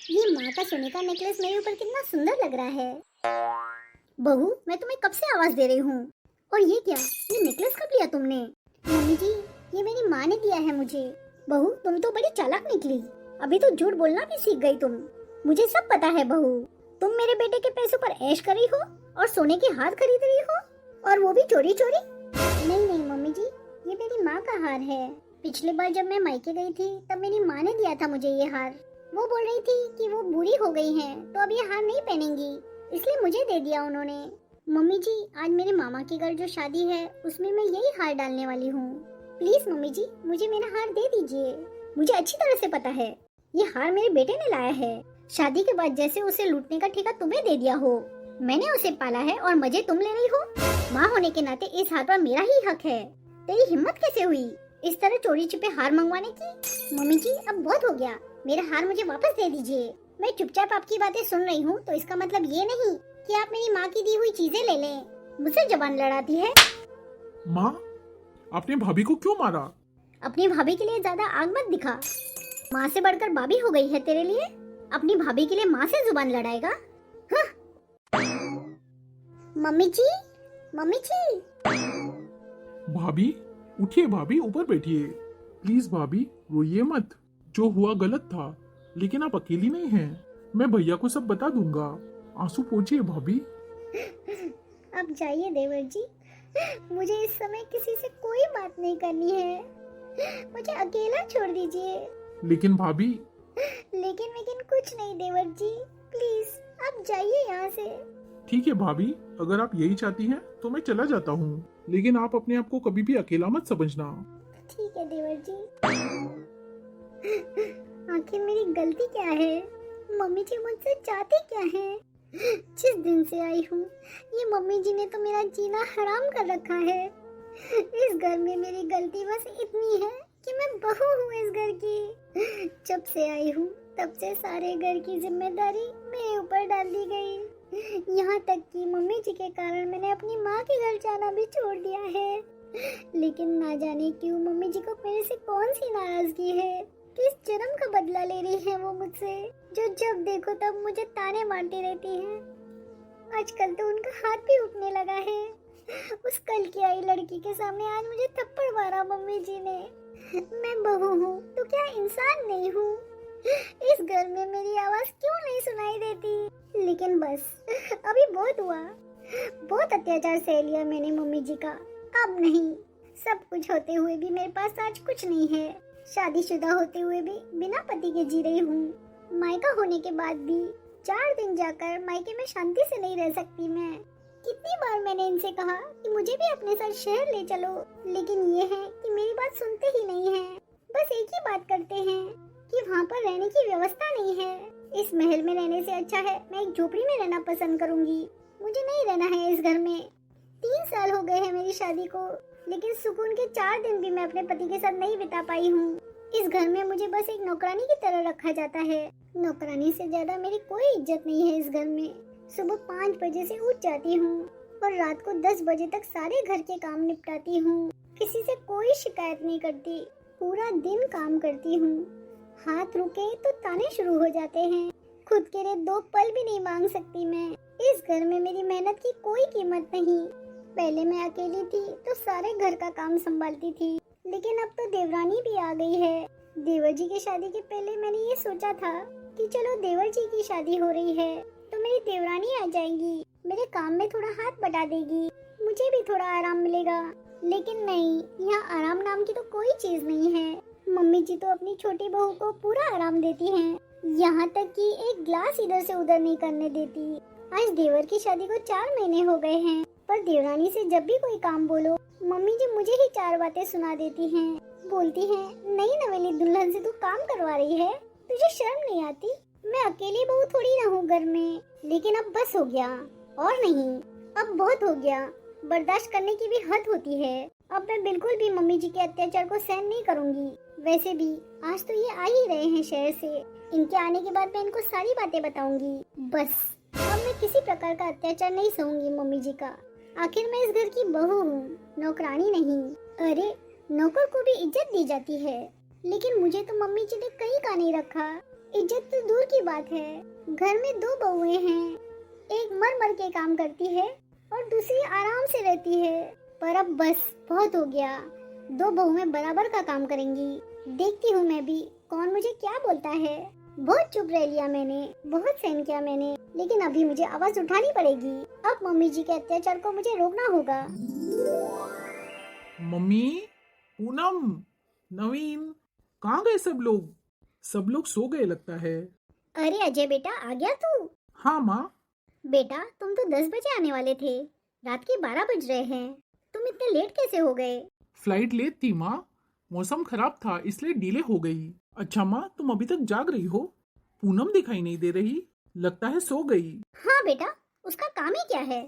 ये माँ का सोने का नेकलेस मेरे ऊपर कितना सुंदर लग रहा है। बहू, मैं तुम्हें कब से आवाज दे रही हूँ। और ये क्या, ये नेकलेस कब लिया तुमने? मम्मी जी, ये मेरी माँ ने दिया है मुझे। बहू, तुम तो बड़ी चालाक निकली। अभी तो झूठ बोलना भी सीख गई तुम। मुझे सब पता है बहू। तुम मेरे बेटे के पैसों पर ऐश कर रही हो और सोने के हार खरीद रही हो, और वो भी चोरी चोरी। नहीं नहीं मम्मी जी, ये मेरी माँ का हार है। पिछली बार जब मैं मायके गई थी तब मेरी माँ ने दिया था मुझे ये हार। वो बोल रही थी कि वो बूढ़ी हो गई हैं तो अब ये हार नहीं पहनेंगी, इसलिए मुझे दे दिया उन्होंने। मम्मी जी, आज मेरे मामा के घर जो शादी है उसमें मैं यही हार डालने वाली हूँ। प्लीज मम्मी जी, मुझे मेरा हार दे दीजिए। मुझे अच्छी तरह से पता है ये हार मेरे बेटे ने लाया है। शादी के बाद जैसे उसे लूटने का ठेका तुम्हें दे दिया हो, मैंने उसे पाला है और मजे तुम ले रही हो। माँ होने के नाते इस हार पर मेरा ही हक है। तेरी हिम्मत कैसे हुई इस तरह चोरी छिपे हार मंगवाने की? मम्मी जी, अब बहुत हो गया, मेरा हार मुझे वापस दे दीजिए। मैं चुपचाप आपकी बातें सुन रही हूँ तो इसका मतलब ये नहीं कि आप मेरी माँ की दी हुई चीजें ले लें। मुझसे जबान लड़ाती है। माँ, आपने भाभी को क्यों मारा? अपनी भाभी के लिए ज्यादा आग मत दिखा। माँ से बढ़कर भाभी हो गई है तेरे लिए। अपनी भाभी के लिए माँ से जुबान लड़ाएगा? मम्मी जी, मम्मी जी। भाभी, उठिए भाभी, ऊपर बैठिए। प्लीज भाभी, रोइए मत। जो हुआ गलत था, लेकिन आप अकेली नहीं हैं। मैं भैया को सब बता दूंगा। आंसू पोंछिए भाभी। अब जाइए देवर जी, मुझे इस समय किसी से कोई बात नहीं करनी है। मुझे अकेला छोड़ दीजिए। लेकिन भाभी। लेकिन कुछ नहीं देवर जी, प्लीज आप जाइए यहाँ से। ठीक है भाभी, अगर आप यही चाहती हैं तो मैं चला जाता हूँ, लेकिन आप अपने आप को कभी भी अकेला मत समझना। ठीक है देवर जी। आखिर मेरी गलती क्या है? मम्मी जी मुझसे चाहते क्या है? जिस दिन से आई हूँ ये मम्मी जी ने तो मेरा जीना हराम कर रखा है। इस घर में मेरी गलती बस इतनी है कि मैं बहू हूँ इस घर की। जब से आई हूँ तब से सारे घर की जिम्मेदारी मेरे ऊपर डाल दी गई। यहाँ तक कि मम्मी जी के कारण मैंने अपनी माँ के घर जाना भी छोड़ दिया है। लेकिन ना जाने क्यों मम्मी जी को मेरे से कौन सी नाराजगी है, किस जन्म का बदला ले रही है वो मुझसे, जो जब देखो तब मुझे ताने मारती रहती हैं। आजकल तो उनका हाथ भी उठने लगा है। उस कल की आई लड़की के सामने आज मुझे थप्पड़ मारा मम्मी जी ने। मैं बहू हूँ तो क्या इंसान नहीं हूँ? इस घर में मेरी आवाज क्यों नहीं सुनाई देती? लेकिन बस अभी बहुत हुआ। बहुत अत्याचार सह लिया मैंने मम्मी जी का। अब नहीं। सब कुछ होते हुए भी मेरे पास आज कुछ नहीं है। शादीशुदा होते हुए भी बिना पति के जी रही हूँ। मायका होने के बाद भी 4 दिन जाकर मायके में शांति से नहीं रह सकती मैं। कितनी बार मैंने इनसे कहा कि मुझे भी अपने साथ शहर ले चलो, लेकिन ये है कि मेरी बात सुनते ही नहीं हैं। बस एक ही बात करते हैं कि वहाँ पर रहने की व्यवस्था नहीं है। इस महल में रहने से अच्छा है मैं एक झोपड़ी में रहना पसंद करूंगी। मुझे नहीं रहना है इस घर में। 3 साल हो गए हैं मेरी शादी को, लेकिन सुकून के 4 दिन भी मैं अपने पति के साथ नहीं बिता पाई हूँ। इस घर में मुझे बस एक नौकरानी की तरह रखा जाता है। नौकरानी से ज्यादा मेरी कोई इज्जत नहीं है इस घर में। सुबह 5 बजे से उठ जाती हूँ और रात को 10 बजे तक सारे घर के काम निपटाती हूँ। किसी से कोई शिकायत नहीं करती। पूरा दिन काम करती हूँ। हाथ रुके तो ताने शुरू हो जाते हैं। खुद के लिए 2 पल भी नहीं मांग सकती मैं। इस घर में मेरी मेहनत की कोई कीमत नहीं। पहले मैं अकेली थी तो सारे घर का काम संभालती थी, लेकिन अब तो देवरानी भी आ गई है। देवर जी की शादी के पहले मैंने ये सोचा था कि चलो देवर जी की शादी हो रही है तो मेरी देवरानी आ जाएगी, मेरे काम में थोड़ा हाथ बटा देगी, मुझे भी थोड़ा आराम मिलेगा। लेकिन नहीं, यहाँ आराम नाम की तो कोई चीज नहीं है। मम्मी जी तो अपनी छोटी बहू को पूरा आराम देती हैं, यहाँ तक कि एक ग्लास इधर से उधर नहीं करने देती। आज देवर की शादी को 4 महीने हो गए हैं, पर देवरानी से जब भी कोई काम बोलो मम्मी जी मुझे ही 4 बातें सुना देती हैं। बोलती हैं, नई नवेली दुल्हन से तू काम करवा रही है, तुझे शर्म नहीं आती? मैं अकेली बहू थोड़ी ना हूँ घर में। लेकिन अब बस हो गया, और नहीं, अब बहुत हो गया। बर्दाश्त करने की भी हद होती है। अब मैं बिल्कुल भी मम्मी जी के अत्याचार को सहन नहीं करूँगी। वैसे भी आज तो ये आ ही रहे हैं शहर से। इनके आने के बाद मैं इनको सारी बातें बताऊंगी। बस अब मैं किसी प्रकार का अत्याचार नहीं सहूंगी मम्मी जी का। आखिर मैं इस घर की बहू हूँ, नौकरानी नहीं। अरे, नौकर को भी इज्जत दी जाती है, लेकिन मुझे तो मम्मी जी ने कहीं का नहीं रखा। इज्जत तो दूर की बात है, घर में 2 बहुएं हैं, एक मर मर के काम करती है और दूसरी आराम से रहती है। पर अब बस बहुत हो गया, 2 बहुएं बराबर का काम करेंगी। देखती हूँ मैं भी कौन मुझे क्या बोलता है। बहुत चुप रह लिया मैंने, बहुत सहन किया मैंने, लेकिन अभी मुझे आवाज उठानी पड़ेगी। अब मम्मी जी के अत्याचार को मुझे रोकना होगा। मम्मी, पूनम, नवीन, कहाँ गए सब लोग? सब लोग सो गए लगता है। अरे अजय बेटा, आ गया तू? हाँ माँ। बेटा तुम तो 10 बजे आने वाले थे, रात के 12 बज रहे हैं। तुम इतने लेट कैसे हो गए? फ्लाइट लेट थी माँ, मौसम खराब था इसलिए डिले हो गई। अच्छा माँ, तुम अभी तक जाग रही हो? पूनम दिखाई नहीं दे रही, लगता है सो गई। हाँ बेटा, उसका काम ही क्या है,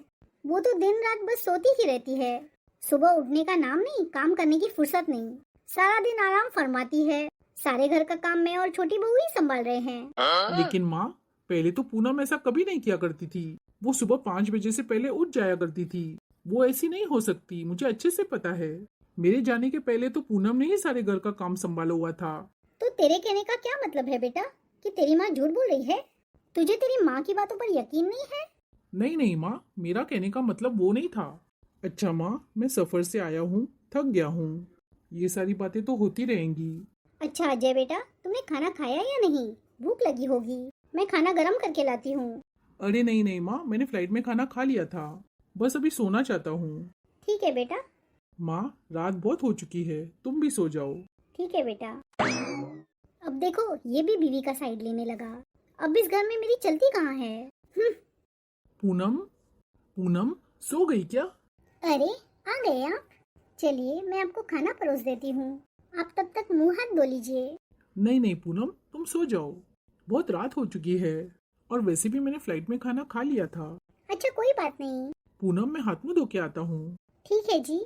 वो तो दिन रात बस सोती ही रहती है। सुबह उठने का नाम नहीं, काम करने की फुर्सत नहीं, सारा दिन आराम फरमाती है। सारे घर का काम मैं और छोटी बहू ही संभाल रहे हैं। लेकिन माँ, पहले तो पूनम ऐसा कभी नहीं किया करती थी। वो सुबह 5 बजे से पहले उठ जाया करती थी। वो ऐसी नहीं हो सकती, मुझे अच्छे से पता है। मेरे जाने के पहले तो पूनम ने ही सारे घर का काम संभाला हुआ था। तो तेरे कहने का क्या मतलब है बेटा, कि तेरी माँ झूठ बोल रही है? तुझे तेरी माँ की बातों पर यकीन नहीं है? नहीं नहीं माँ, मेरा कहने का मतलब वो नहीं था। अच्छा माँ, मैं सफर से आया हूँ, थक गया हूँ। ये सारी बातें तो होती रहेंगी। अच्छा अजय बेटा, तुमने खाना खाया या नहीं? भूख लगी होगी, मैं खाना गरम करके लाती हूँ। अरे नहीं नहीं माँ, मैंने फ्लाइट में खाना खा लिया था, बस अभी सोना चाहता हूँ। ठीक है बेटा। माँ, रात बहुत हो चुकी है, तुम भी सो जाओ। ठीक है बेटा। अब देखो, ये भी बीवी का साइड लेने लगा। अब इस घर में मेरी चलती कहाँ है? पूनम, पूनम सो गई क्या? अरे आ गए आप। चलिए मैं आपको खाना परोस देती हूँ, आप तब तक मुंह हाथ धो लीजिए। नहीं नहीं पूनम, तुम सो जाओ, बहुत रात हो चुकी है, और वैसे भी मैंने फ्लाइट में खाना खा लिया था। अच्छा कोई बात नहीं। पूनम, मैं हाथ मुंह धो के आता हूँ। ठीक है जी।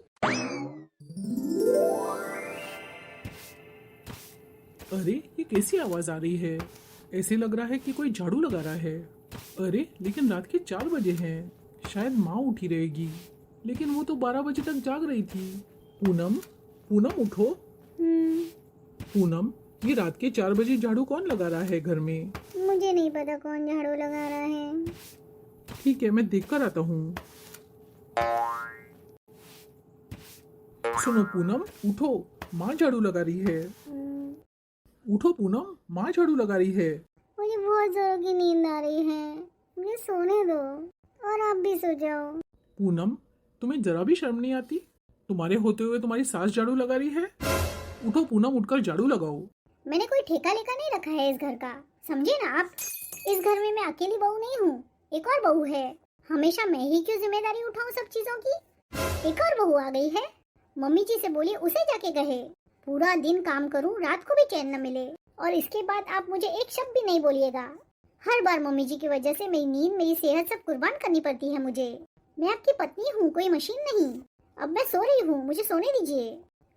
अरे ये कैसी आवाज आ रही है? ऐसे लग रहा है कि कोई झाड़ू लगा रहा है। अरे लेकिन रात के 4 बजे हैं, शायद माँ उठी रहेगी, लेकिन वो तो 12 बजे तक जाग रही थी। पूनम, पूनम उठो। पूनम, ये रात के 4 बजे झाड़ू कौन लगा रहा है घर में? मुझे नहीं पता कौन झाड़ू लगा रहा है। ठीक है, मैं देख कर आता हूँ। सुनो पूनम, उठो, माँ झाड़ू लगा रही है। उठो पूनम, माँ झाड़ू लगा रही है। मुझे बहुत जोरों की नींद आ रही है, मुझे सोने दो, और आप भी सो जाओ। पूनम, तुम्हें जरा भी शर्म नहीं आती? तुम्हारे होते हुए तुम्हारी सास झाड़ू लगा रही है। उठो पूनम, उठकर झाड़ू लगाओ। मैंने कोई ठेका लेका नहीं रखा है इस घर का, समझे ना आप? इस घर में मैं अकेली बहू नहीं हूँ, एक और बहू है। हमेशा मैं ही क्यों जिम्मेदारी उठाऊं सब चीजों की? एक और बहू आ गई है। मम्मी जी से बोलिए उसे जाके कहे, पूरा दिन काम करूं, रात को भी चैन न मिले, और इसके बाद आप मुझे एक शब्द भी नहीं बोलिएगा। हर बार मम्मी जी की वजह से मेरी नींद, मेरी सेहत सब कुर्बान करनी पड़ती है मुझे। मैं आपकी पत्नी हूँ, कोई मशीन नहीं। अब मैं सो रही हूँ, मुझे सोने दीजिए।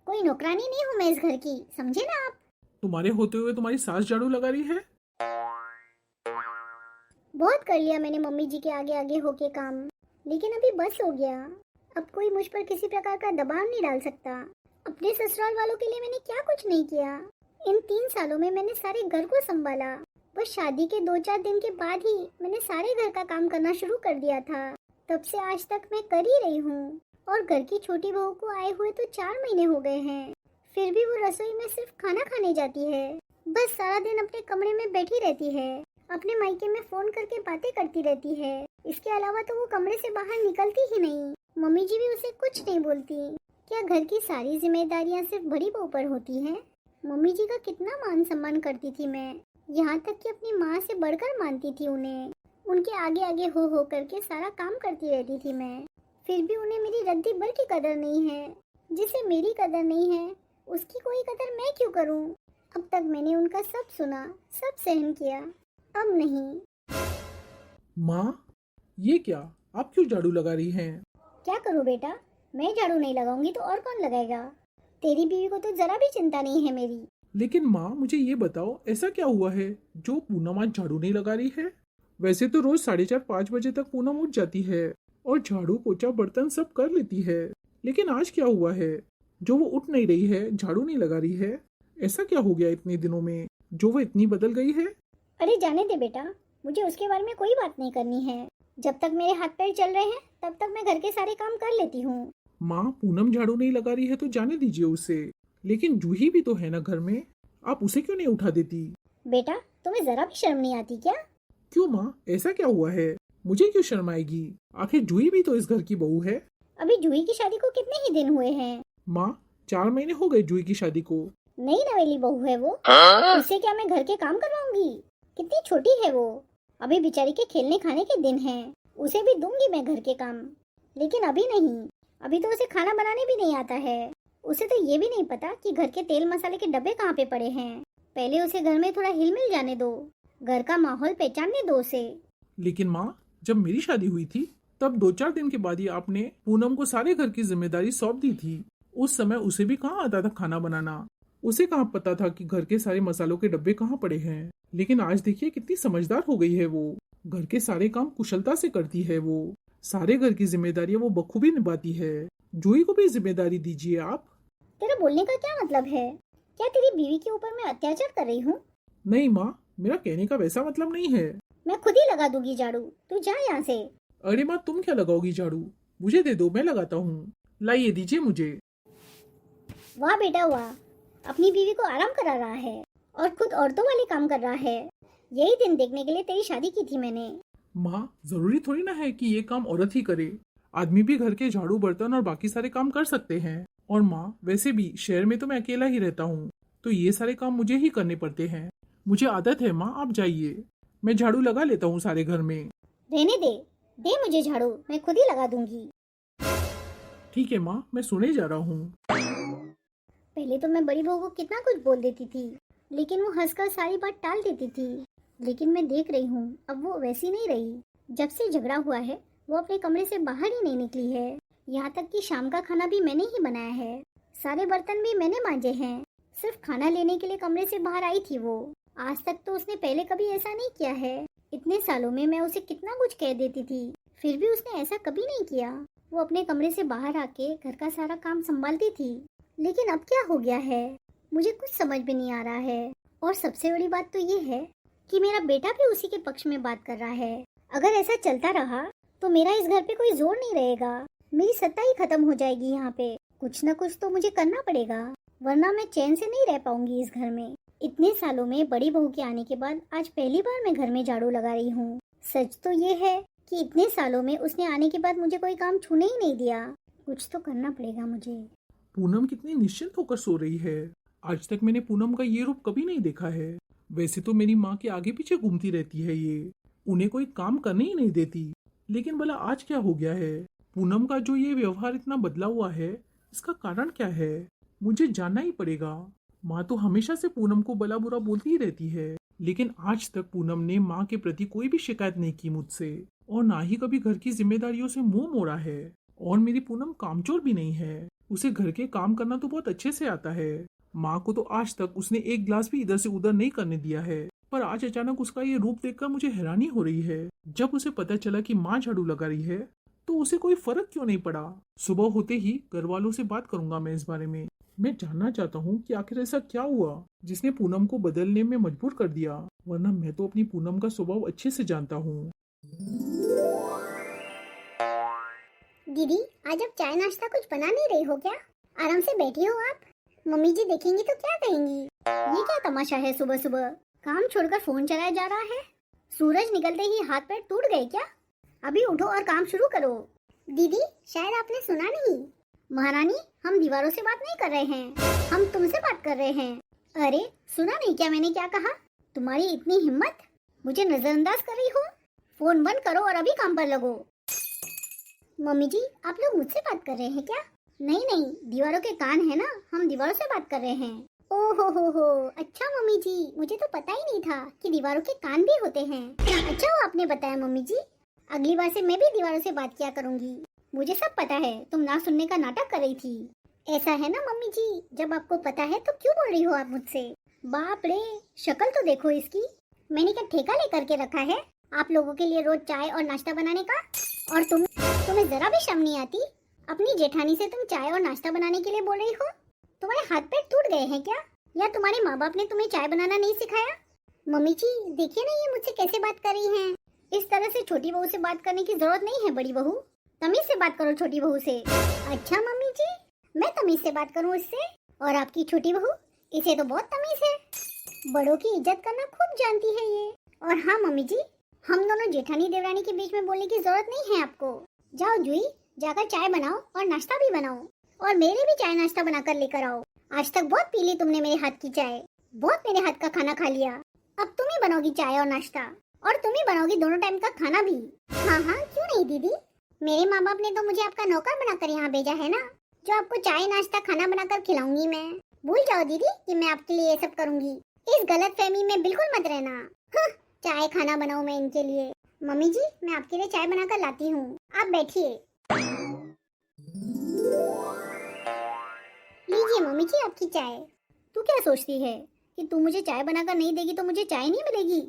कोई नौकरानी नहीं हूँ मैं इस घर की, समझे ना आप? तुम्हारे होते हुए तुम्हारी सास झाड़ू लगा रही है। बहुत कर लिया मैंने मम्मी जी के आगे आगे होके काम, लेकिन अभी बस हो गया। अब कोई मुझ पर किसी प्रकार का दबाव नहीं डाल सकता। अपने ससुराल वालों के लिए मैंने क्या कुछ नहीं किया। इन 3 सालों में मैंने सारे घर को संभाला। बस शादी के 2-4 दिन के बाद ही मैंने सारे घर का काम करना शुरू कर दिया था। तब से आज तक मैं कर ही रही हूँ, और घर की छोटी बहू को आए हुए तो 4 महीने हो गए हैं। फिर भी वो रसोई में सिर्फ खाना खाने जाती है, बस सारा दिन अपने कमरे में बैठी रहती है, अपने मायके में फोन करके बातें करती रहती है। इसके अलावा तो वो कमरे से बाहर निकलती ही नहीं। मम्मी जी भी उसे कुछ नहीं बोलती। क्या घर की सारी जिम्मेदारियां सिर्फ बड़ी बहू पर होती हैं? मम्मी जी का कितना मान सम्मान करती थी मैं, यहाँ तक कि अपनी माँ से बढ़कर मानती थी उन्हें। उनके आगे आगे हो करके सारा काम करती रहती थी मैं। फिर भी उन्हें मेरी रद्दी भर की कदर नहीं है। जिसे मेरी कदर नहीं है, उसकी कोई कदर मैं क्यों करूं? अब तक मैंने उनका सब सुना, सब सहन किया, अब नहीं। माँ, ये क्या, आप क्यों झाड़ू लगा रही हैं? क्या करूं बेटा, मैं झाड़ू नहीं लगाऊंगी तो और कौन लगाएगा? तेरी बीवी को तो जरा भी चिंता नहीं है मेरी। लेकिन माँ, मुझे ये बताओ, ऐसा क्या हुआ है जो पूनम आज झाड़ू नहीं लगा रही है? वैसे तो रोज 4:30-5 बजे तक पूनम उठ जाती है और झाड़ू पोछा बर्तन सब कर लेती है, लेकिन आज क्या हुआ है जो वो उठ नहीं रही है, झाड़ू नहीं लगा रही है? ऐसा क्या हो गया इतने दिनों में जो वो इतनी बदल गई है? अरे जाने दे बेटा, मुझे उसके बारे में कोई बात नहीं करनी है। जब तक मेरे हाथ पैर चल रहे हैं तब तक मैं घर के सारे काम कर लेती हूँ। माँ, पूनम झाड़ू नहीं लगा रही है तो जाने दीजिए उसे। लेकिन जूही भी तो है ना घर में, आप उसे क्यों नहीं उठा देती? बेटा, तुम्हें जरा भी शर्म नहीं आती क्या? क्यों माँ, ऐसा क्या हुआ है? मुझे क्यों शर्म आएगी? आखिर जूही भी तो इस घर की बहू है। अभी जूही की शादी को कितने ही दिन हुए हैं। माँ, 4 महीने हो गए जूही की शादी को। नई नवेली बहू है वो, उससे क्या मैं घर के काम करवाऊंगी? कितनी छोटी है वो। अभी बेचारी के खेलने खाने के दिन हैं, उसे भी दूंगी मैं घर के काम। लेकिन अभी नहीं, अभी तो उसे खाना बनाने भी नहीं आता है। उसे तो ये भी नहीं पता कि घर के तेल मसाले के डब्बे कहाँ पे पड़े हैं। पहले उसे घर में थोड़ा हिल मिल जाने दो, घर का माहौल पहचानने दो उसे। लेकिन माँ, जब मेरी शादी हुई थी तब 2-4 दिन के बाद ही आपने पूनम को सारे घर की जिम्मेदारी सौंप दी थी। उस समय उसे भी कहाँ आता था खाना बनाना, उसे कहाँ पता था कि घर के सारे मसालों के डब्बे कहाँ पड़े हैं। लेकिन आज देखिए कितनी समझदार हो गई है वो, घर के सारे काम कुशलता से करती है वो, सारे घर की जिम्मेदारियां वो बखूबी निभाती है। जूही को भी जिम्मेदारी दीजिए आप। तेरा बोलने का क्या मतलब है? क्या तेरी बीवी के ऊपर मैं अत्याचार कर रही हूँ? नहीं माँ, मेरा कहने का वैसा मतलब नहीं है। मैं खुद ही लगा दूंगी झाड़ू, तू जा यहाँ से। अरे माँ, तुम क्या लगाओगी झाड़ू? मुझे दे दो, मैं लगाता हूँ। लाइए, दीजिए मुझे। वाह बेटा वाह, अपनी बीवी को आराम करा रहा है और खुद औरतों वाले काम कर रहा है। यही दिन देखने के लिए तेरी शादी की थी मैंने। माँ, जरूरी थोड़ी ना है कि ये काम औरत ही करे, आदमी भी घर के झाड़ू बर्तन और बाकी सारे काम कर सकते हैं। और माँ, वैसे भी शहर में तो मैं अकेला ही रहता हूँ, तो ये सारे काम मुझे ही करने पड़ते हैं। मुझे आदत है माँ, आप जाइए, मैं झाड़ू लगा लेता हूँ सारे घर में। रहने दे, दे मुझे झाड़ू, मैं खुद ही लगा दूंगी। ठीक है माँ, मैं सोने जा रहा हूँ। पहले तो मैं बड़ी बहू को कितना कुछ बोल देती थी, लेकिन वो हंसकर सारी बात टाल देती थी। लेकिन मैं देख रही हूँ अब वो वैसी नहीं रही। जब से झगड़ा हुआ है वो अपने कमरे से बाहर ही नहीं निकली है। यहाँ तक कि शाम का खाना भी मैंने ही बनाया है, सारे बर्तन भी मैंने मांजे हैं। सिर्फ खाना लेने के लिए कमरे से बाहर आई थी वो। आज तक तो उसने पहले कभी ऐसा नहीं किया है। इतने सालों में मैं उसे कितना कुछ कह देती थी, फिर भी उसने ऐसा कभी नहीं किया। वो अपने कमरे से बाहर आके घर का सारा काम संभालती थी। लेकिन अब क्या हो गया है, मुझे कुछ समझ में नहीं आ रहा है। और सबसे बड़ी बात तो ये है कि मेरा बेटा भी उसी के पक्ष में बात कर रहा है। अगर ऐसा चलता रहा तो मेरा इस घर पे कोई जोर नहीं रहेगा, मेरी सत्ता ही खत्म हो जाएगी यहाँ पे। कुछ न कुछ तो मुझे करना पड़ेगा, वरना मैं चैन से नहीं रह पाऊंगी इस घर में। इतने सालों में बड़ी बहू के आने के बाद आज पहली बार मैं घर में झाड़ू लगा रही हूँ। सच तो ये है कि इतने सालों में उसने आने के बाद मुझे कोई काम छूने ही नहीं दिया। कुछ तो करना पड़ेगा मुझे। पूनम कितनी निश्चिंत होकर सो रही है। आज तक मैंने पूनम का ये रूप कभी नहीं देखा है। वैसे तो मेरी माँ के आगे पीछे घूमती रहती है ये, उन्हें कोई काम करने ही नहीं देती। लेकिन भला आज क्या हो गया है? पूनम का जो ये व्यवहार इतना बदला हुआ है, इसका कारण क्या है? मुझे जानना ही पड़ेगा। माँ तो हमेशा से पूनम को भला बुरा बोलती ही रहती है, लेकिन आज तक पूनम ने माँ के प्रति कोई भी शिकायत नहीं की मुझसे, और ना ही कभी घर की जिम्मेदारियों से मुंह मोड़ा है। और मेरी पूनम कामचोर भी नहीं है, उसे घर के काम करना तो बहुत अच्छे से आता है। माँ को तो आज तक उसने एक गिलास भी इधर से उधर नहीं करने दिया है। पर आज अचानक उसका ये रूप देखकर मुझे हैरानी हो रही है। जब उसे पता चला कि माँ झाड़ू लगा रही है तो उसे कोई फर्क क्यों नहीं पड़ा। सुबह होते ही घर वालों से बात करूंगा मैं इस बारे में। मैं जानना चाहता हूँ कि आखिर ऐसा क्या हुआ जिसने पूनम को बदलने में मजबूर कर दिया, वरना मैं तो अपनी पूनम का स्वभाव अच्छे से जानता हूँ। दीदी, आज आप चाय नाश्ता कुछ बना नहीं रही हो क्या? आराम से बैठी हो आप। मम्मी जी देखेंगी तो क्या कहेंगी? ये क्या तमाशा है सुबह सुबह? काम छोड़कर फोन चलाया जा रहा है। सूरज निकलते ही हाथ पैर टूट गए क्या? अभी उठो और काम शुरू करो। दीदी, शायद आपने सुना नहीं। महारानी, हम दीवारों से बात नहीं कर रहे हैं, हम तुमसे बात कर रहे हैं। अरे, सुना नहीं क्या मैंने क्या कहा? तुम्हारी इतनी हिम्मत, मुझे नजरअंदाज कर रही हो? फोन बंद करो और अभी काम पर लगो। मम्मी जी, आप लोग मुझसे बात कर रहे हैं क्या? नहीं नहीं, दीवारों के कान है ना, हम दीवारों से बात कर रहे हैं। ओहो हो, अच्छा मम्मी जी, मुझे तो पता ही नहीं था कि दीवारों के कान भी होते हैं। अच्छा वो आपने बताया मम्मी जी, अगली बार से मैं भी दीवारों से बात किया करूंगी। मुझे सब पता है, तुम ना सुनने का नाटक कर रही थी। ऐसा है ना मम्मी जी, जब आपको पता है तो क्यों बोल रही हो आप मुझसे? बाप रे, शक्ल तो देखो इसकी। मैंने क्या ठेका लेकर के रखा है आप लोगों के लिए रोज चाय और नाश्ता बनाने का? और तुम्हें जरा भी शर्म नहीं आती? अपनी जेठानी से तुम चाय और नाश्ता बनाने के लिए बोल रही हो? तुम्हारे हाथ पैर टूट गए हैं क्या? या तुम्हारे माँ बाप ने तुम्हें चाय बनाना नहीं सिखाया? मम्मी जी देखिए ना, ये मुझसे कैसे बात कर रही हैं। इस तरह से छोटी बहू से बात करने की जरूरत नहीं है बड़ी बहू। तमीज से बात करो छोटी बहू से। अच्छा मम्मी जी, मैं तमीज से बात करूं इससे? और आपकी छोटी बहू, इसे तो बहुत तमीज है। बड़ों की इज्जत करना खूब जानती है ये। और हाँ मम्मी जी, हम दोनों जेठानी देवरानी के बीच में बोलने की जरूरत नहीं है आपको। जाओ जूही, जाकर चाय बनाओ और नाश्ता भी बनाओ, और मेरे भी चाय नाश्ता बनाकर लेकर आओ। आज तक बहुत पी ली तुमने मेरे हाथ की चाय, बहुत मेरे हाथ का खाना खा लिया। अब तुम ही बनोगी चाय और नाश्ता, और तुम ही बनोगी दोनों टाइम का खाना भी। हाँ हाँ, क्यों नहीं दीदी, मेरे माँ बाप ने तो मुझे आपका नौकर बनाकर यहाँ भेजा है ना, जो आपको चाय नाश्ता खाना बनाकर खिलाऊंगी मैं। भूल जाओ दीदी कि मैं आपके लिए ये सब करूंगी। इस गलत फहमी में बिल्कुल मत रहना। हाँ, चाय खाना बनाऊं मैं इनके लिए। मम्मी जी, मैं आपके लिए चाय बनाकर लाती हूँ, आप बैठिए। लीजिए मम्मी जी आपकी चाय। तू क्या सोचती है कि तू मुझे चाय बनाकर नहीं देगी तो मुझे चाय नहीं मिलेगी,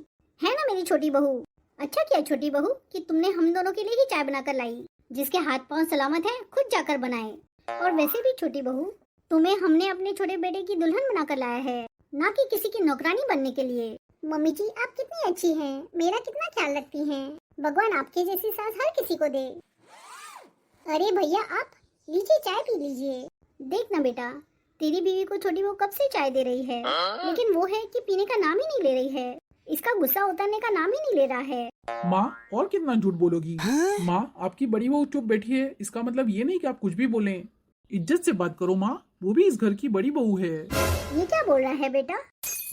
है ना मेरी छोटी बहू? अच्छा किया छोटी बहू कि तुमने हम दोनों के लिए ही चाय बनाकर लाई। जिसके हाथ पांव सलामत है खुद जाकर बनाए। और वैसे भी छोटी बहू, तुम्हें हमने अपने छोटे बेटे की दुल्हन बनाकर लाया है, ना कि किसी की नौकरानी बनने के लिए। मम्मी जी आप कितनी अच्छी हैं, मेरा कितना ख्याल रखती हैं। भगवान आपके जैसी सास हर किसी को दे। अरे भैया आप लीजिए, चाय पी लीजिए। देख ना बेटा, तेरी बीवी को छोटी बहू कब से चाय दे रही है, लेकिन वो है कि पीने का नाम ही नहीं ले रही है। इसका गुस्सा उतरने का नाम ही नहीं ले रहा है। माँ, और कितना झूठ बोलोगी? माँ, आपकी बड़ी बहू चुप बैठी है, इसका मतलब ये नहीं कि आप कुछ भी बोलें। इज्जत से बात करो माँ, वो भी इस घर की बड़ी बहू है। ये क्या बोल रहा है बेटा?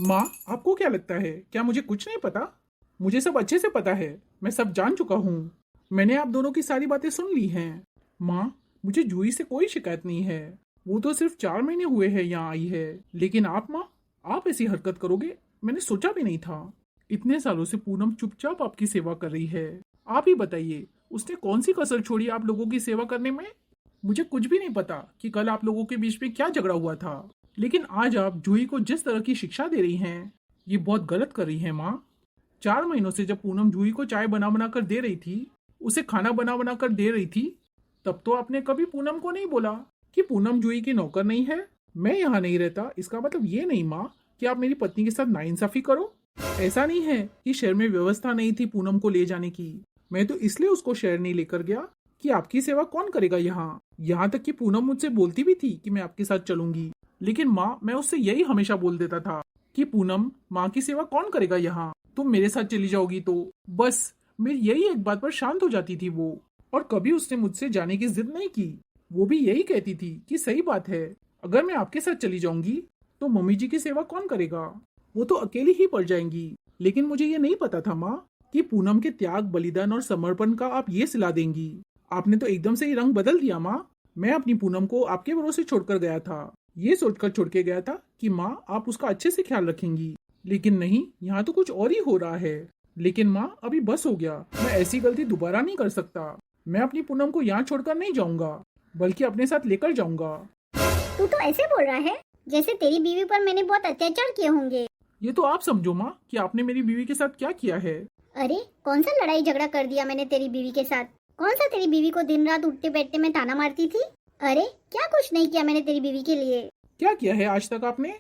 माँ, आपको क्या लगता है, क्या मुझे कुछ नहीं पता? मुझे सब अच्छे से पता है, मैं सब जान चुका हूँ। मैंने आप दोनों की सारी बातें सुन ली हैं। माँ, मुझे जूही से कोई शिकायत नहीं है, वो तो सिर्फ 4 महीने हुए हैं यहाँ आई है। लेकिन आप माँ, आप ऐसी हरकत करोगे मैंने सोचा भी नहीं था। इतने सालों से पूनम चुपचाप आपकी सेवा कर रही है। आप ही बताइए, उसने कौन सी कसर छोड़ी आप लोगों की सेवा करने में? मुझे कुछ भी नहीं पता कि कल आप लोगों के बीच में क्या झगड़ा हुआ था, लेकिन आज आप जूही को जिस तरह की शिक्षा दे रही हैं, ये बहुत गलत कर रही हैं माँ। 4 महीनों से जब पूनम जूही को चाय बना बना कर दे रही थी, उसे खाना बना बना कर दे रही थी, तब तो आपने कभी पूनम को नहीं बोला कि पूनम जूही की नौकर नहीं है। मैं यहाँ नहीं रहता, इसका मतलब ये नहीं माँ कि आप मेरी पत्नी के साथ नाइंसाफी करो। ऐसा नहीं है कि शहर में व्यवस्था नहीं थी पूनम को ले जाने की, मैं तो इसलिए उसको शहर नहीं लेकर गया कि आपकी सेवा कौन करेगा यहाँ। यहाँ तक कि पूनम मुझसे बोलती भी थी कि मैं आपके साथ चलूंगी, लेकिन माँ, मैं उससे यही हमेशा बोल देता था कि पूनम, माँ की सेवा कौन करेगा यहाँ, तुम मेरे साथ चली जाओगी तो। बस मेरी यही एक बात पर शांत हो जाती थी वो, और कभी उसने मुझसे जाने की जिद नहीं की। वो भी यही कहती थी कि सही बात है, अगर मैं आपके साथ चली जाऊंगी तो मम्मी जी की सेवा कौन करेगा, वो तो अकेली ही पड़ जाएंगी। लेकिन मुझे ये नहीं पता था माँ कि पूनम के त्याग, बलिदान और समर्पण का आप ये सिला देंगी। आपने तो एकदम से ही रंग बदल दिया माँ। मैं अपनी पूनम को आपके भरोसे छोड़कर गया था, ये सोचकर छोड़ के गया था कि माँ आप उसका अच्छे से ख्याल रखेंगी, लेकिन नहीं, यहाँ तो कुछ और ही हो रहा है। लेकिन माँ, अभी बस हो गया, मैं ऐसी गलती दोबारा नहीं कर सकता। मैं अपनी पूनम को यहाँ छोड़कर नहीं जाऊंगा, बल्कि अपने साथ लेकर जाऊंगा। तू तो ऐसे बोल रहा है जैसे तेरी बीवी पर मैंने बहुत अत्याचार किए होंगे। ये तो आप समझो माँ कि आपने मेरी बीवी के साथ क्या किया है। अरे कौन सा लड़ाई झगड़ा कर दिया मैंने तेरी बीवी के साथ? कौन सा तेरी बीवी को दिन रात उठते बैठते में ताना मारती थी? अरे क्या कुछ नहीं किया मैंने तेरी बीवी के लिए। क्या किया है आज तक आपने?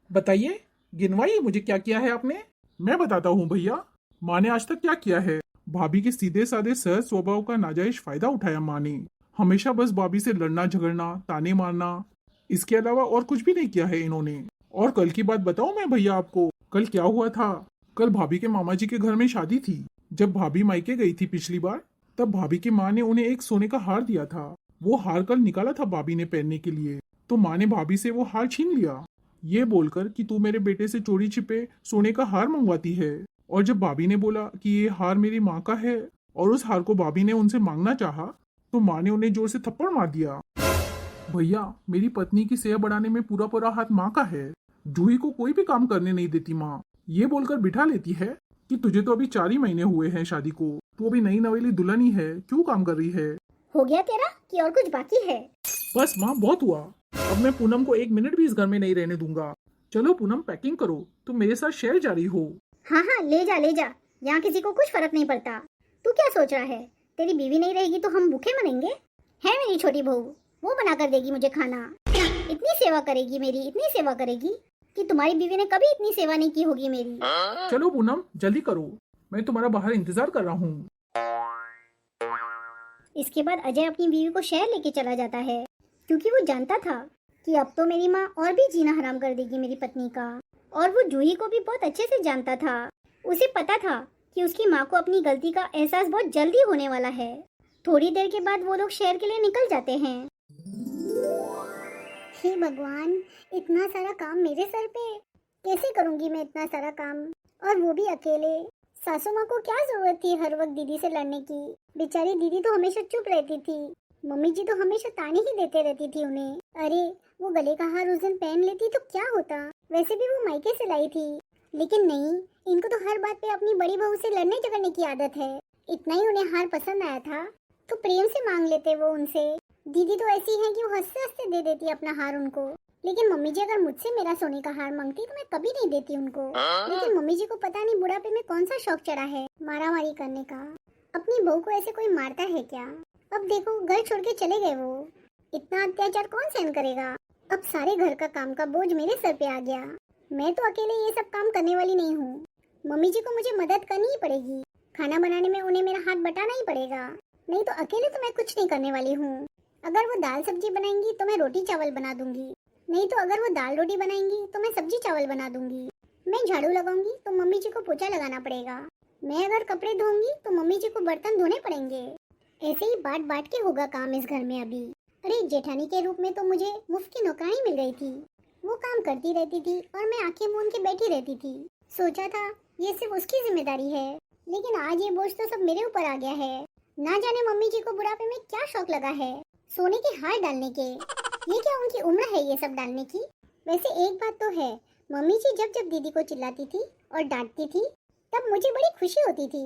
बताइए, गिनवाइए मुझे क्या किया है आपने। मैं बताता हूँ भैया, माँ ने आज तक क्या किया है। भाभी के सीधे साधे सहज स्वभाव का नाजायज फायदा उठाया माँ ने। हमेशा बस भाभी से लड़ना झगड़ना, ताने मारना, इसके अलावा और कुछ भी नहीं किया है इन्होंने। और कल की बात बताऊं मैं भैया आपको, कल क्या हुआ था। कल भाभी के मामा जी के घर में शादी थी। जब भाभी मायके गई थी पिछली बार, तब भाभी की माँ ने उन्हें एक सोने का हार दिया था। वो हार कल निकाला था भाभी ने पहनने के लिए, तो माँ ने भाभी से वो हार छीन लिया, ये बोलकर कि तू मेरे बेटे से चोरी छिपे सोने का हार मंगवाती है। और जब भाभी ने बोला कि ये हार मेरी माँ का है और उस हार को भाभी ने उनसे मांगना चाहा, तो माँ ने उन्हें जोर से थप्पड़ मार दिया। भैया, मेरी पत्नी की सेवा बढ़ाने में पूरा पूरा हाथ माँ का है। जूही को कोई भी काम करने नहीं देती माँ। ये बोलकर बिठा लेती है कि तुझे तो अभी 4 ही महीने हुए हैं शादी को, तू अभी नई नवेली दुल्हन ही है, क्यों काम कर रही है। हो गया तेरा कि और कुछ बाकी है? बस माँ, बहुत हुआ। अब मैं पूनम को 1 मिनट भी इस घर में नहीं रहने दूंगा। चलो पूनम, पैकिंग करो, तुम मेरे साथ शहर जा रही हो। हाँ हाँ, ले जा ले जा, यहाँ किसी को कुछ फर्क नहीं पड़ता। तू क्या सोच रहा है, तेरी बीवी नहीं रहेगी तो हम भूखे मरेंगे? है मेरी छोटी बहू, वो बना कर देगी मुझे खाना। इतनी सेवा करेगी मेरी, इतनी सेवा करेगी। कि तुम्हारी बीवी ने कभी इतनी सेवा नहीं की होगी मेरी। चलो पूनम जल्दी करो, मैं तुम्हारा बाहर इंतजार कर रहा हूँ। इसके बाद अजय अपनी बीवी को शहर लेके चला जाता है, क्योंकि वो जानता था कि अब तो मेरी माँ और भी जीना हराम कर देगी मेरी पत्नी का। और वो जूही को भी बहुत अच्छे से जानता था। उसे पता था कि उसकी माँ को अपनी गलती का एहसास बहुत जल्दी होने वाला है। थोड़ी देर के बाद वो लोग शहर के लिए निकल जाते हैं। हे भगवान, इतना सारा काम मेरे सर पे, कैसे करूंगी मैं इतना सारा काम, और वो भी अकेले। सासू माँ को क्या जरूरत थी हर वक्त दीदी से लड़ने की। बेचारी दीदी तो हमेशा चुप रहती थी, मम्मी जी तो हमेशा ताने ही देते रहती थी उन्हें। अरे वो गले का हार उस दिन पहन लेती तो क्या होता, वैसे भी वो मायके से लाई थी। लेकिन नहीं, इनको तो हर बात पे अपनी बड़ी बहू से लड़ने झगड़ने की आदत है। इतना ही उन्हें हार पसंद आया था तो प्रेम से मांग लेते वो उनसे। दीदी तो ऐसी है कि वो हंसते हंसते दे देती अपना हार उनको। लेकिन मम्मी जी अगर मुझसे मेरा सोने का हार मांगती तो मैं कभी नहीं देती उनको। लेकिन मम्मी जी को पता नहीं बुढ़ापे में कौन सा शौक चढ़ा है मारा मारी करने का। अपनी बहू को ऐसे कोई मारता है क्या। अब देखो घर छोड़ के चले गए वो, इतना अत्याचार कौन सहन करेगा। अब सारे घर का काम का बोझ मेरे सर पे आ गया। मैं तो अकेले ये सब काम करने वाली नहीं हूँ। मम्मी जी को मुझे मदद करनी ही पड़ेगी। खाना बनाने में उन्हें मेरा हाथ बटाना ही पड़ेगा, नहीं तो अकेले तो मैं कुछ नहीं करने वाली हूँ। अगर वो दाल सब्जी बनाएंगी तो मैं रोटी चावल बना दूंगी, नहीं तो अगर वो दाल रोटी बनाएंगी तो मैं सब्जी चावल बना दूंगी। मैं झाड़ू लगाऊंगी तो मम्मी जी को पोछा लगाना पड़ेगा। मैं अगर कपड़े धोऊंगी तो मम्मी जी को बर्तन धोने पड़ेंगे। ऐसे ही बांट बांट के होगा काम इस घर में अभी। अरे जेठानी के रूप में तो मुझे मुफ्त की नौकरानी मिल गई थी। वो काम करती रहती थी और मैं आंखें मूंद के बैठी रहती थी। सोचा था ये सिर्फ उसकी जिम्मेदारी है, लेकिन आज ये बोझ तो सब मेरे ऊपर आ गया है। ना जाने मम्मी जी को बुढ़ापे में क्या शौक लगा है सोने के हार डालने के। ये क्या उनकी उम्र है ये सब डालने की। वैसे एक बात तो है, मम्मी जी जब जब दीदी को चिल्लाती थी और डांटती थी तब मुझे बड़ी खुशी होती थी।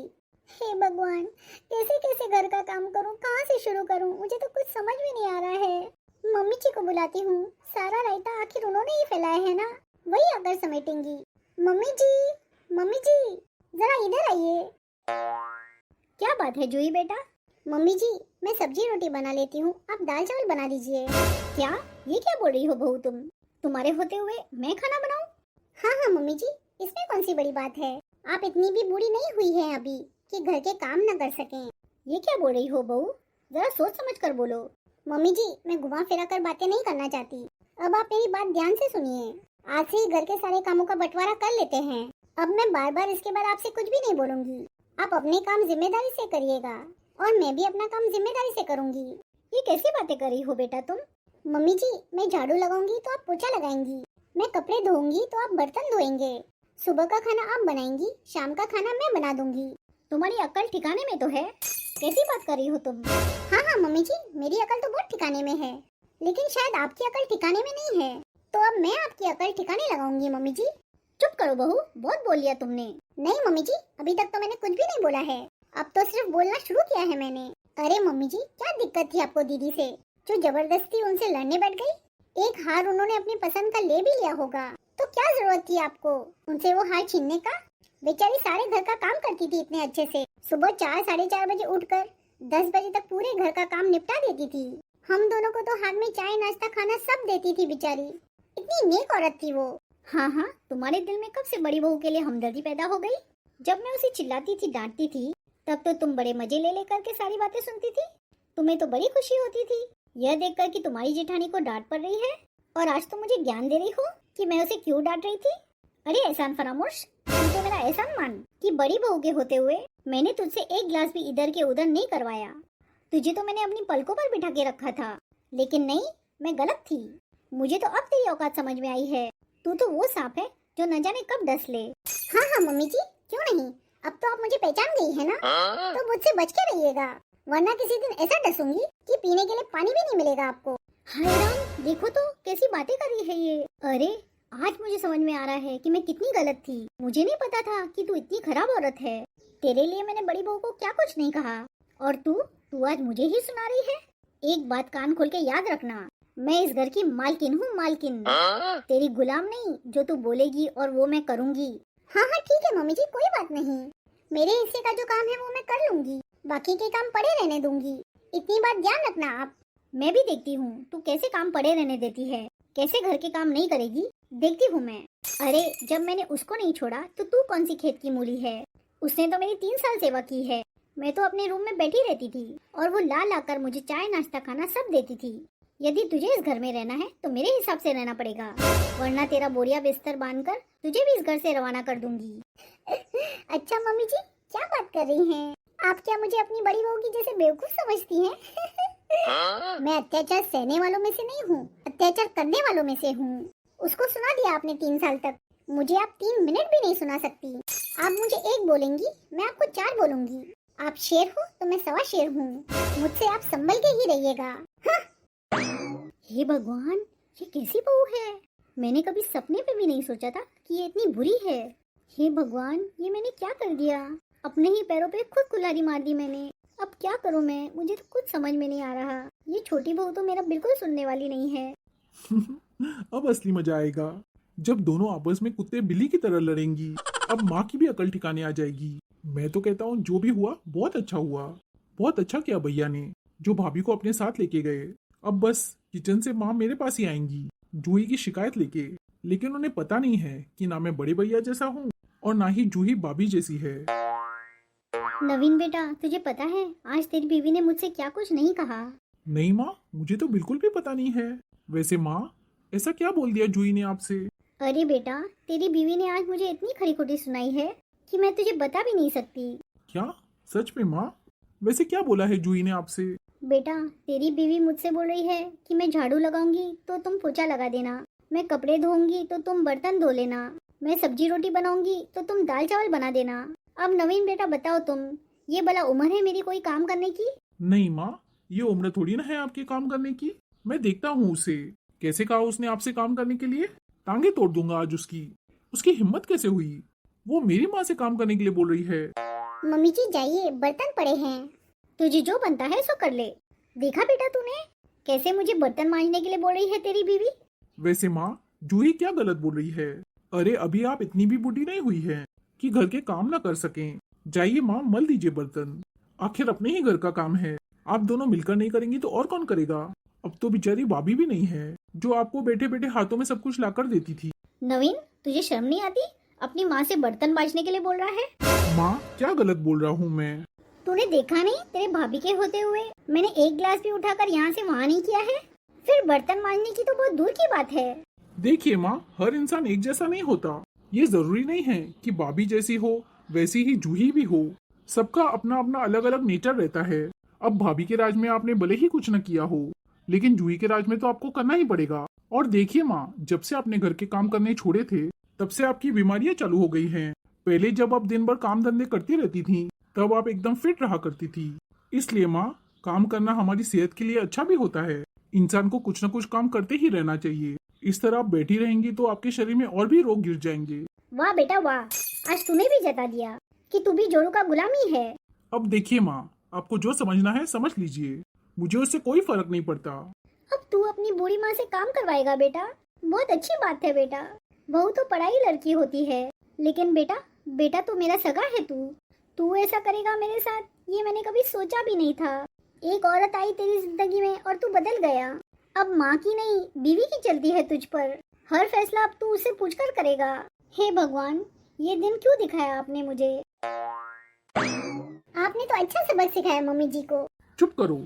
हे भगवान, कैसे कैसे घर का काम करूं, कहाँ से शुरू करूं, मुझे तो कुछ समझ में नहीं आ रहा है। मम्मी जी को बुलाती हूँ, सारा रायता आखिर उन्होंने ही फैलाया है ना, वही आकर समेटेंगी। मम्मी जी जरा इधर आइए। क्या बात है जूही बेटा। मम्मी जी मैं सब्जी रोटी बना लेती हूँ, आप दाल चावल बना दीजिए। क्या, ये क्या बोल रही हो बहू तुम, तुम्हारे होते हुए मैं खाना बनाऊं? हाँ हाँ मम्मी जी, इसमें कौन सी बड़ी बात है। आप इतनी भी बूढ़ी नहीं हुई है अभी कि घर के काम न कर सकें। ये क्या बोल रही हो बहू, जरा सोच समझ कर बोलो। मम्मी जी मैं घुमा फिरा कर बातें नहीं करना चाहती, अब आप मेरी बात ध्यान से सुनिए। आज से ही घर के सारे कामों का बंटवारा कर लेते हैं। अब मैं बार बार इसके बाद आपसे कुछ भी नहीं बोलूंगी। आप अपने काम जिम्मेदारी से करिएगा और मैं भी अपना काम जिम्मेदारी से करूंगी। ये कैसी बातें कर रही हो बेटा तुम। मम्मी जी मैं झाड़ू लगाऊंगी तो आप पोछा लगाएंगी, मैं कपड़े धोऊंगी तो आप बर्तन धोएंगे, सुबह का खाना आप बनाएंगी, शाम का खाना मैं बना दूंगी। तुम्हारी अकल ठिकाने में तो है, कैसी बात कर रही हो तुम। हाँ हाँ मम्मी जी मेरी अकल तो बहुत ठिकाने में है, लेकिन शायद आपकी अकल ठिकाने में नहीं है, तो अब मैं आपकी अकल ठिकाने लगाऊंगी। मम्मी जी चुप करो बहू, बहुत बोल लिया तुमने। नहीं मम्मी जी अभी तक तो मैंने कुछ भी नहीं बोला है, अब तो सिर्फ बोलना शुरू किया है मैंने। अरे मम्मी जी क्या दिक्कत थी आपको दीदी से, जो जबरदस्ती उनसे लड़ने बैठ गई। एक हार उन्होंने अपनी पसंद का ले भी लिया होगा, तो क्या जरूरत थी आपको उनसे वो हार छीनने का। बेचारी सारे घर का काम करती थी इतने अच्छे से, सुबह 4 साढ़े 4 बजे उठकर 10 बजे तक पूरे घर का काम निपटा देती थी। हम दोनों को तो हाथ में चाय नाश्ता खाना सब देती थी बेचारी, इतनी नेक औरत थी वो। हाँ हाँ तुम्हारे दिल में कब से बड़ी बहू के लिए हमदर्दी पैदा हो गई। जब मैं उसे चिल्लाती थी डांटती थी तब तो तुम बड़े मजे ले लेकर के सारी बातें सुनती थी। तुम्हें तो बड़ी खुशी होती थी यह देखकर कि तुम्हारी जेठानी को डांट पड़ रही है, और आज तुम मुझे ज्ञान दे रही हो कि मैं उसे क्यों डांट रही थी। अरे एहसान फरामोश, तुम तो मेरा एहसान मान कि बड़ी बहू के होते हुए मैंने तुझसे एक गिलास भी इधर के उधर नहीं करवाया। तुझे तो मैंने अपनी पलकों पर बिठा के रखा था, लेकिन नहीं, मैं गलत थी। मुझे तो अब तेरी औकात समझ में आई है। तू तो वो सांप है जो न जाने कब डस ले। हाँ हाँ मम्मी जी क्यों नहीं, अब तो आप मुझे पहचान गई है ना, तो मुझसे बच के रहिएगा, वरना किसी दिन ऐसा डसूंगी कि पीने के लिए पानी भी नहीं मिलेगा आपको। हाय राम, देखो तो कैसी बातें कर रही है ये। अरे आज मुझे समझ में आ रहा है कि मैं कितनी गलत थी। मुझे नहीं पता था कि तू इतनी खराब औरत है। तेरे लिए मैंने बड़ी बहू को क्या कुछ नहीं कहा, और तू आज मुझे ही सुना रही है। एक बात कान खोल के याद रखना, मैं इस घर की मालकिन हूँ, मालकिन, तेरी गुलाम नहीं। जो तू बोलेगी और वो मैं करूँगी। हाँ हाँ ठीक है मम्मी जी कोई बात नहीं, मेरे हिस्से का जो काम है वो मैं कर लूंगी, बाकी के काम पड़े रहने दूंगी। इतनी बात ध्यान रखना आप। मैं भी देखती हूँ तू कैसे काम पड़े रहने देती है, कैसे घर के काम नहीं करेगी देखती हूँ मैं। अरे जब मैंने उसको नहीं छोड़ा तो तू कौन सी खेत की मूली है? उसने तो मेरी 3 साल सेवा की है। मैं तो अपने रूम में बैठी रहती थी और वो ला ला कर मुझे चाय नाश्ता खाना सब देती थी। यदि तुझे इस घर में रहना है तो मेरे हिसाब से रहना पड़ेगा, वरना तेरा बोरिया बिस्तर बांधकर तुझे भी इस घर से रवाना कर दूंगी। अच्छा मम्मी जी, क्या बात कर रही हैं? आप क्या मुझे अपनी बड़ी बहू की जैसे बेवकूफ समझती हैं? मैं अत्याचार सहने वालों में से नहीं हूँ, अत्याचार करने वालों में से हूँ। उसको सुना दिया आपने 3 साल तक, मुझे आप 3 मिनट भी नहीं सुना सकती। आप मुझे एक बोलेंगी, मैं आपको 4 बोलूंगी। आप शेर हो तो मैं 1.25 शेर हूँ, मुझसे आप संभल के ही रहिएगा। हे भगवान, ये कैसी बहू है? मैंने कभी सपने में भी नहीं सोचा था कि ये इतनी बुरी है। हे भगवान, ये मैंने क्या कर दिया? अपने ही पैरों पे खुद कुल्हाड़ी मार दी मैंने। अब क्या करूं मैं? मुझे तो कुछ समझ में नहीं आ रहा। ये छोटी बहू तो मेरा बिल्कुल सुनने वाली नहीं है। अब असली मजा आएगा जब दोनों आपस में कुत्ते बिल्ली की तरह लड़ेंगी। अब माँ की भी अकल ठिकाने आ जाएगी। मैं तो कहता हूँ जो भी हुआ बहुत अच्छा हुआ। बहुत अच्छा किया भैया ने जो भाभी को अपने साथ लेके गए। अब बस किचन से माँ मेरे पास ही आएंगी जूही की शिकायत लेके। लेकिन उन्हें पता नहीं है कि ना मैं बड़े भैया जैसा हूँ और ना ही जूही भाभी जैसी है। नवीन बेटा, तुझे पता है आज तेरी बीवी ने मुझसे क्या कुछ नहीं कहा? नहीं माँ, मुझे तो बिल्कुल भी पता नहीं है। वैसे माँ, ऐसा क्या बोल दिया जूही ने आपसे? अरे बेटा, तेरी बीवी ने आज मुझे इतनी खरी खोटी सुनाई है कि मैं तुझे बता भी नहीं सकती। क्या? सच में माँ? वैसे क्या बोला है जूही ने आपसे? बेटा, तेरी बीवी मुझसे बोल रही है कि मैं झाड़ू लगाऊंगी तो तुम पोछा लगा देना, मैं कपड़े धोऊंगी तो तुम बर्तन धो लेना, मैं सब्जी रोटी बनाऊंगी तो तुम दाल चावल बना देना। अब नवीन बेटा बताओ तुम, ये भला उम्र है मेरी कोई काम करने की? नहीं माँ, ये उम्र थोड़ी ना है आपके काम करने की। मैं देखता हूँ उसे। कैसे कहा उसने आपसे काम करने के लिए? टांगे तोड़ दूंगा आज उसकी। उसकी हिम्मत कैसे हुई? वो मेरी माँ से काम करने के लिए बोल रही है। मम्मी जी जाइए, बर्तन पड़े हैं, तुझे जो बनता है सो कर ले। देखा बेटा तूने कैसे मुझे बर्तन मांजने के लिए बोल रही है तेरी बीवी? वैसे माँ, जूही क्या गलत बोल रही है? अरे अभी आप इतनी भी बूढ़ी नहीं हुई है कि घर के काम ना कर सकें। जाइए माँ, मल दीजिए बर्तन। आखिर अपने ही घर का काम है। आप दोनों मिलकर नहीं करेंगी तो और कौन करेगा? अब तो बेचारी भाभी भी नहीं है जो आपको बैठे बैठे हाथों में सब कुछ लाकर देती थी। नवीन, तुझे शर्म नहीं आती? अपनी माँ से बर्तन मांजने के लिए बोल रहा है। माँ, क्या गलत बोल रहा हूँ मैं? तूने देखा नहीं तेरे भाभी के होते हुए मैंने एक गिलास भी उठाकर यहाँ से वहाँ नहीं किया है, फिर बर्तन मांजने की तो बहुत दूर की बात है। देखिए माँ, हर इंसान एक जैसा नहीं होता। ये जरूरी नहीं है कि भाभी जैसी हो वैसी ही जूही भी हो। सबका अपना अपना अलग अलग नेचर रहता है। अब भाभी के राज में आपने भले ही कुछ न किया हो, लेकिन जूही के राज में तो आपको करना ही पड़ेगा। और देखिए माँ, जब से आपने घर के काम करने छोड़े थे तब से आपकी बीमारियां चालू हो गई हैं। पहले जब आप दिन भर काम धंधे करती रहती थी तब आप एकदम फिट रहा करती थी। इसलिए माँ, काम करना हमारी सेहत के लिए अच्छा भी होता है। इंसान को कुछ न कुछ काम करते ही रहना चाहिए। इस तरह आप बैठी रहेंगी तो आपके शरीर में और भी रोग गिर जाएंगे। वाह बेटा वाह, आज तूने भी जता दिया कि तू भी जोरू का गुलामी है। अब देखिए माँ, आपको जो समझना है समझ लीजिए। मुझे उससे कोई फर्क नहीं पड़ता। अब तू अपनी बूढ़ी माँ से काम करवाएगा बेटा? बहुत अच्छी बात है बेटा। बहू तो पढ़ाई लड़की होती है, लेकिन बेटा तो मेरा सगा है। तू ऐसा करेगा मेरे साथ, ये मैंने कभी सोचा भी नहीं था। एक औरत आई तेरी जिंदगी में और तू बदल गया। अब माँ की नहीं बीवी की चलती है तुझ पर। हर फैसला अब तू उससे पूछकर करेगा। हे भगवान, ये दिन क्यों दिखाया आपने मुझे? आपने तो अच्छा सबक सिखाया मम्मी जी को। चुप करो।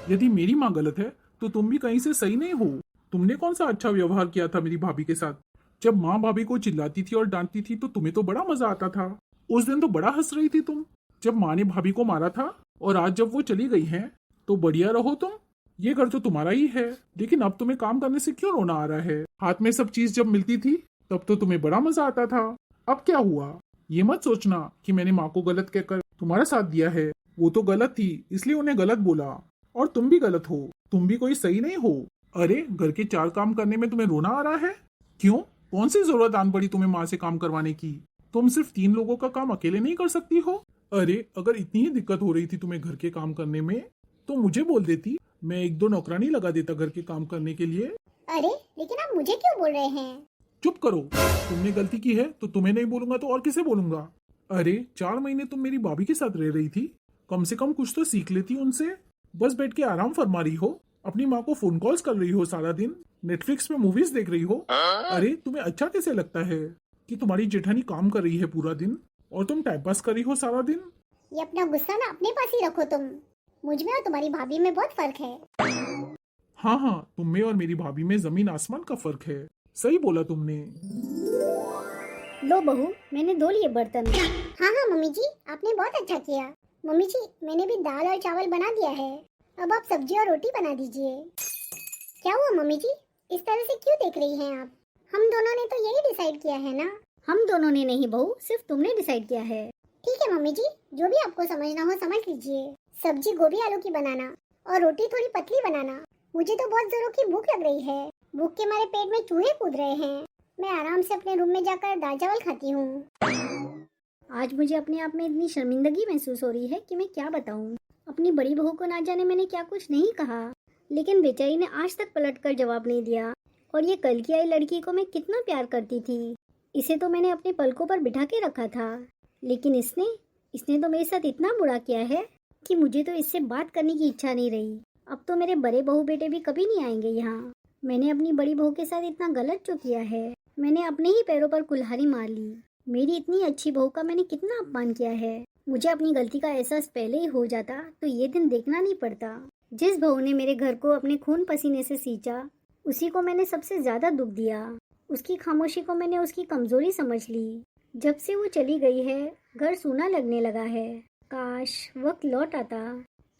यदि मेरी माँ गलत है तो तुम भी कहीं से सही नहीं हो। तुमने कौन सा अच्छा व्यवहार किया था मेरी भाभी के साथ? जब माँ भाभी को चिल्लाती थी और डांटती थी तो तुम्हें तो बड़ा मजा आता था। उस दिन तो बड़ा हंस रही थी तुम जब माँ ने भाभी को मारा था। और आज जब वो चली गई हैं तो बढ़िया रहो तुम। ये घर तो तुम्हारा ही है, लेकिन अब तुम्हें काम करने से क्यों रोना आ रहा है? हाथ में सब चीज जब मिलती थी तब तो तुम्हें बड़ा मजा आता था। अब क्या हुआ? ये मत सोचना कि मैंने माँ को गलत कहकर तुम्हारा साथ दिया है। वो तो गलत थी इसलिए उन्हें गलत बोला। और तुम भी गलत हो, तुम भी कोई सही नहीं हो। अरे घर के 4 काम करने में तुम्हें रोना आ रहा है? क्यों? कौन सी जरूरत आन पड़ी तुम्हें माँ से काम करवाने की? तुम सिर्फ 3 लोगों का काम अकेले नहीं कर सकती हो? अरे अगर इतनी ही दिक्कत हो रही थी तुम्हें घर के काम करने में तो मुझे बोल देती, मैं 1-2 नौकरानी लगा देता घर के काम करने के लिए। अरे लेकिन आप मुझे क्यों बोल रहे हैं? चुप करो। तुमने गलती की है तो तुम्हें नहीं बोलूंगा तो और किसे बोलूंगा? अरे 4 महीने तुम मेरी भाभी के साथ रह रही थी, कम से कम कुछ तो सीख लेती उनसे। बस बैठ के आराम फरमा रही हो। अपनी माँ को फोन कॉल्स कर रही हो सारा दिन, नेटफ्लिक्स पे मूवीज देख रही हो। अरे तुम्हें अच्छा कैसे लगता है कि तुम्हारी जेठानी काम कर रही है पूरा दिन और तुम टाइम पास कर रही हो सारा दिन? ये अपना गुस्सा ना अपने पास ही रखो तुम। मुझ में और तुम्हारी भाभी में बहुत फर्क है। हाँ हाँ, तुम में और मेरी भाभी में जमीन आसमान का फर्क है। सही बोला तुमने। लो बहू, मैंने धो लिए बर्तन। हाँ हाँ मम्मी जी, आपने बहुत अच्छा किया। मम्मी जी, मैंने भी दाल और चावल बना दिया है। अब आप सब्जी और रोटी बना दीजिए। क्या हुआ मम्मी जी, इस तरह से क्यों देख रही हैं आप? हम दोनों ने तो यही डिसाइड किया है ना। हम दोनों ने नहीं बहू, सिर्फ तुमने डिसाइड किया है। ठीक है मम्मी जी, जो भी आपको समझना हो समझ लीजिए। सब्जी गोभी आलू की बनाना और रोटी थोड़ी पतली बनाना। मुझे तो बहुत जोरों की भूख लग रही है। भूख के मारे पेट में चूहे कूद रहे हैं। मैं आराम से अपने रूम में जाकर दाल चावल खाती हूँ। आज मुझे अपने आप में इतनी शर्मिंदगी महसूस हो रही है कि मैं क्या बताऊँ। अपनी बड़ी बहू को ना जाने मैंने क्या कुछ नहीं कहा, लेकिन बेचारी ने आज तक पलट कर जवाब नहीं दिया। और ये कल की आई लड़की को मैं कितना प्यार करती थी। इसे तो मैंने अपने पलकों पर बिठा के रखा था, लेकिन इसने तो मेरे साथ इतना बुरा किया है कि मुझे तो इससे बात करने की इच्छा नहीं रही। अब तो मेरे बड़े बहू बेटे भी कभी नहीं आएंगे यहाँ। मैंने अपनी बड़ी बहू के साथ इतना गलत जो किया है। मैंने अपने ही पैरों पर कुल्हाड़ी मार ली। मेरी इतनी अच्छी बहू का मैंने कितना अपमान किया है। मुझे अपनी गलती का एहसास पहले ही हो जाता तो ये दिन देखना नहीं पड़ता। जिस बहू ने मेरे घर को अपने खून पसीने से सींचा, उसी को मैंने सबसे ज्यादा दुख दिया। उसकी खामोशी को मैंने उसकी कमजोरी समझ ली। जब से वो चली गई है, घर सूना लगने लगा है। काश वक्त लौट आता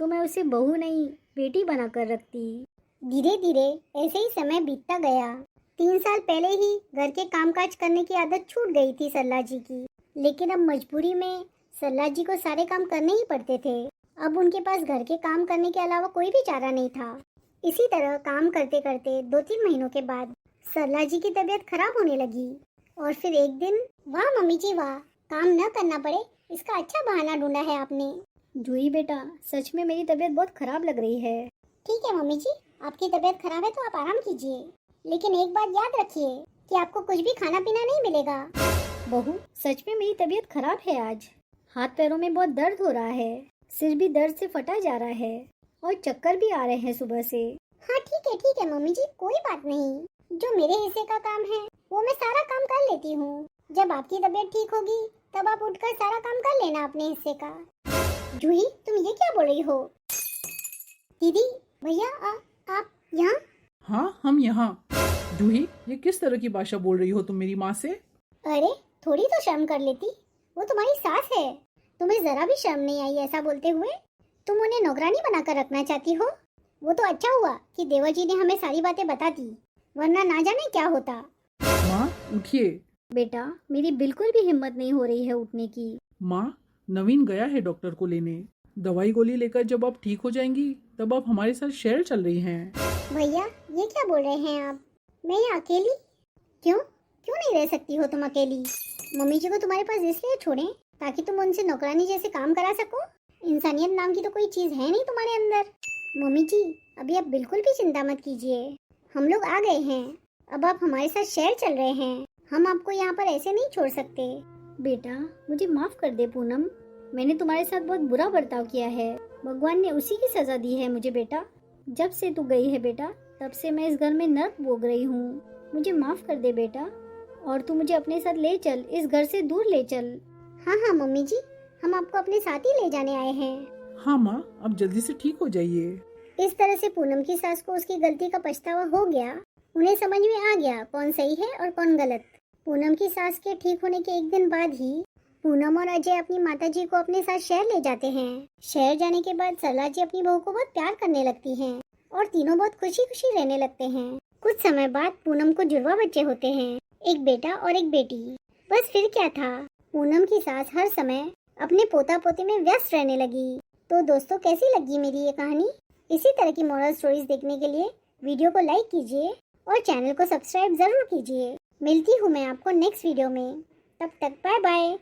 तो मैं उसे बहू नहीं बेटी बनाकर रखती। धीरे धीरे ऐसे ही समय बीतता गया। 3 साल पहले ही घर के कामकाज करने की आदत छूट गई थी सरला जी की, लेकिन अब मजबूरी में सरला जी को सारे काम करने ही पड़ते थे। अब उनके पास घर के काम करने के अलावा कोई भी चारा नहीं था। इसी तरह काम करते करते 2-3 महीनों के बाद सरला जी की तबीयत खराब होने लगी। और फिर एक दिन, वाह मम्मी जी वाह, काम न करना पड़े इसका अच्छा बहाना ढूंढा है आपने। जूही बेटा, सच में मेरी तबीयत बहुत खराब लग रही है। ठीक है मम्मी जी, आपकी तबीयत खराब है तो आप आराम कीजिए, लेकिन एक बात याद रखिए कि आपको कुछ भी खाना पीना नहीं मिलेगा। बहू, सच में मेरी तबीयत खराब है आज। हाथ पैरों में बहुत दर्द हो रहा है, सिर भी दर्द से फटा जा रहा है और चक्कर भी आ रहे हैं सुबह से। हाँ ठीक है मम्मी जी, कोई बात नहीं। जो मेरे हिस्से का काम है वो मैं सारा काम कर लेती हूँ। जब आपकी तबीयत ठीक होगी तब आप उठकर सारा काम कर लेना अपने हिस्से का। जूही, तुम ये क्या बोल रही हो? दीदी, भैया, आप यहाँ? हाँ, हम यहाँ। जूही, ये किस तरह की भाषा बोल रही हो तुम मेरी माँ से? अरे थोड़ी तो शर्म कर लेती, वो तुम्हारी सास है। तुम्हें जरा भी शर्म नहीं आई ऐसा बोलते हुए? तुम उन्हें नौकरानी बनाकर रखना चाहती हो? वो तो अच्छा हुआ कि देवर जी ने हमें सारी बातें बता दी, वरना ना जाने क्या होता। माँ, उठिए। बेटा, मेरी बिल्कुल भी हिम्मत नहीं हो रही है उठने की। माँ, नवीन गया है डॉक्टर को लेने। दवाई गोली लेकर जब आप ठीक हो जाएंगी तब आप हमारे साथ शहर चल रही हैं। भैया, ये क्या बोल रहे हैं आप? मैं यहाँ अकेली? क्यों नहीं रह सकती हो तुम अकेली? मम्मी जी को तुम्हारे पास इसलिए छोड़ें ताकि तुम उनसे नौकरानी जैसे काम करा सको? इंसानियत नाम की तो कोई चीज है नहीं तुम्हारे अंदर। मम्मी जी, अभी आप बिल्कुल भी चिंता मत कीजिए, हम लोग आ गए हैं। अब आप हमारे साथ शहर चल रहे हैं, हम आपको यहाँ पर ऐसे नहीं छोड़ सकते। बेटा, मुझे माफ कर दे पूनम, मैंने तुम्हारे साथ बहुत बुरा बर्ताव किया है। भगवान ने उसी की सजा दी है मुझे। बेटा, जब से तू गई है बेटा, तब से मैं इस घर में नर्क भोग रही हूँ। मुझे माफ कर दे बेटा, और तू मुझे अपने साथ ले चल, इस घर से दूर ले चल। हाँ मम्मी जी, हम आपको अपने साथ ही ले जाने आए हैं। हाँ माँ, अब जल्दी से ठीक हो जाइए। इस तरह से पूनम की सास को उसकी गलती का पछतावा हो गया। उन्हें समझ में आ गया कौन सही है और कौन गलत। पूनम की सास के ठीक होने के एक दिन बाद ही पूनम और अजय अपनी माताजी को अपने साथ शहर ले जाते हैं। शहर जाने के बाद सरला जी अपनी बहू को बहुत प्यार करने लगती हैं और तीनों बहुत खुशी खुशी रहने लगते हैं। कुछ समय बाद पूनम को जुड़वा बच्चे होते हैं, एक बेटा और एक बेटी। बस फिर क्या था, पूनम की सास हर समय अपने पोता पोती में व्यस्त रहने लगी। तो दोस्तों, कैसी लगी मेरी ये कहानी? इसी तरह की मॉरल स्टोरीज देखने के लिए वीडियो को लाइक कीजिए और चैनल को सब्सक्राइब जरूर कीजिए। मिलती हूँ मैं आपको नेक्स्ट वीडियो में, तब तक बाय बाय।